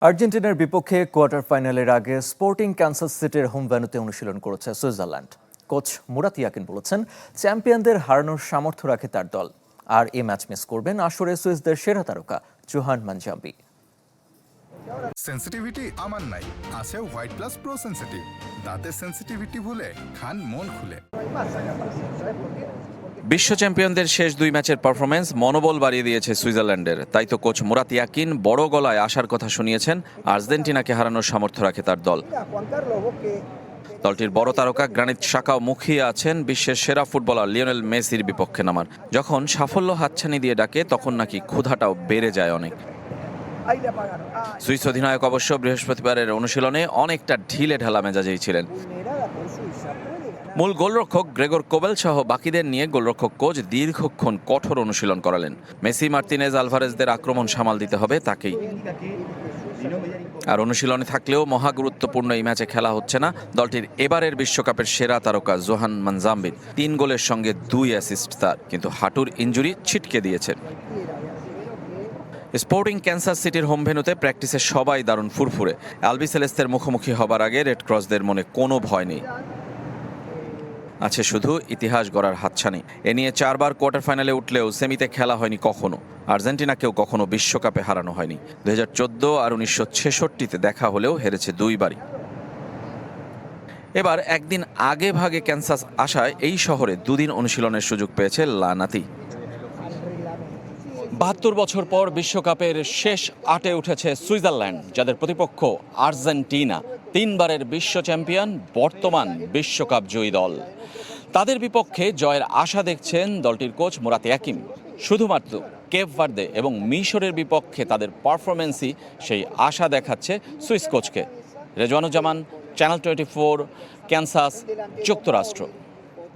আর্জেন্টিনার বিপক্ষে কোয়ার্টার ফাইনালের আগে স্পোর্টিং ক্যানসাস সিটির হোম ভেন্যুতে অনুশীলন করেছে সুইজারল্যান্ড। কোচ মুরাত ইয়াকিন বলেছেন, চ্যাম্পিয়নদের হারানোর সামর্থ্য রাখে তার দল। আর এই ম্যাচ মিস করবেন আসরে সুইসদের সেরা তারকা জোহান মানজাম্বি। সেন্সিটিভিটি আমার নাই, আছে হোয়াইট প্লাস প্রো সেন্সিটিভ। দাঁতের সেন্সিটিভিটি ভুলে খান মন খুলে। বিশ্ব চ্যাম্পিয়নদের শেষ দুই ম্যাচের পারফরমেন্স মনোবল বাড়িয়ে দিয়েছে সুইজারল্যান্ডের। তাই তো কোচ মুরাত ইয়াকিন বড় গলায় আসার কথা শুনিয়েছেন, আর্জেন্টিনাকে হারানোর সামর্থ্য রাখে তার দল। দলটির বড় তারকা গ্রানিত শাকাও মুখিয়ে আছেন বিশ্বের সেরা ফুটবলার লিওনেল মেসির বিপক্ষে নামার। যখন সাফল্য হাতছানি দিয়ে ডাকে তখন নাকি ক্ষুধাটাও বেড়ে যায় অনেক। সুইস অধিনায়ক অবশ্য বৃহস্পতিবারের অনুশীলনে অনেকটা ঢিলে ঢালা মেজাজেই ছিলেন। মূল গোলরক্ষক গ্রেগর কোবেল সহ বাকিদের নিয়ে গোলরক্ষক কোচ দীর্ঘক্ষণ কঠোর অনুশীলন করালেন। মেসি, মার্তিনেজ, আলভারেজদের আক্রমণ সামাল দিতে হবে তাকেই। আর অনুশীলনে থাকলেও মহা গুরুত্বপূর্ণ এই ম্যাচে খেলা হচ্ছে না দলটির এবারের বিশ্বকাপের সেরা তারকা জোহান মানজাম্বির। 3 গোলের সঙ্গে 2 অ্যাসিস্ট তার, কিন্তু হাঁটুর ইনজুরি ছিটকে দিয়েছে। স্পোর্টিং ক্যানসাস সিটির হোম ভেন্যুতে প্র্যাকটিসে সবাই দারুণ ফুরফুরে। অ্যালবিসেলেস্তের মুখোমুখি হবার আগে রেড ক্রসদের মনে কোনো ভয় নেই, আছে শুধু ইতিহাস গড়ার হাতছানি। এ নিয়ে 4 বার কোয়ার্টার ফাইনালে উঠলেও সেমিতে খেলা হয়নি কখনো। আর্জেন্টিনাকেও কখনো বিশ্বকাপে হারানো হয়নি। 2014 আর 1966-তে দেখা হলেও হেরেছে 2 বারই। এবার একদিন আগে ভাগে ক্যানসাস আসায় এই শহরে 2 দিন অনুশীলনের সুযোগ পেয়েছে লানাতি। 72 বছর পর বিশ্বকাপের শেষ 8-এ উঠেছে সুইজারল্যান্ড, যাদের প্রতিপক্ষ আর্জেন্টিনা, 3 বারের বিশ্ব চ্যাম্পিয়ন, বর্তমান বিশ্বকাপ জয়ী দল। তাদের বিপক্ষে জয়ের আশা দেখছেন দলটির কোচ মুরাত ইয়াকিন। শুধুমাত্র কেপ ভার্দে এবং মিশরের বিপক্ষে তাদের পারফরমেন্সই সেই আশা দেখাচ্ছে সুইস কোচকে। রেজওয়ানুজ্জামান, চ্যানেল 24, ক্যানসাস, যুক্তরাষ্ট্র।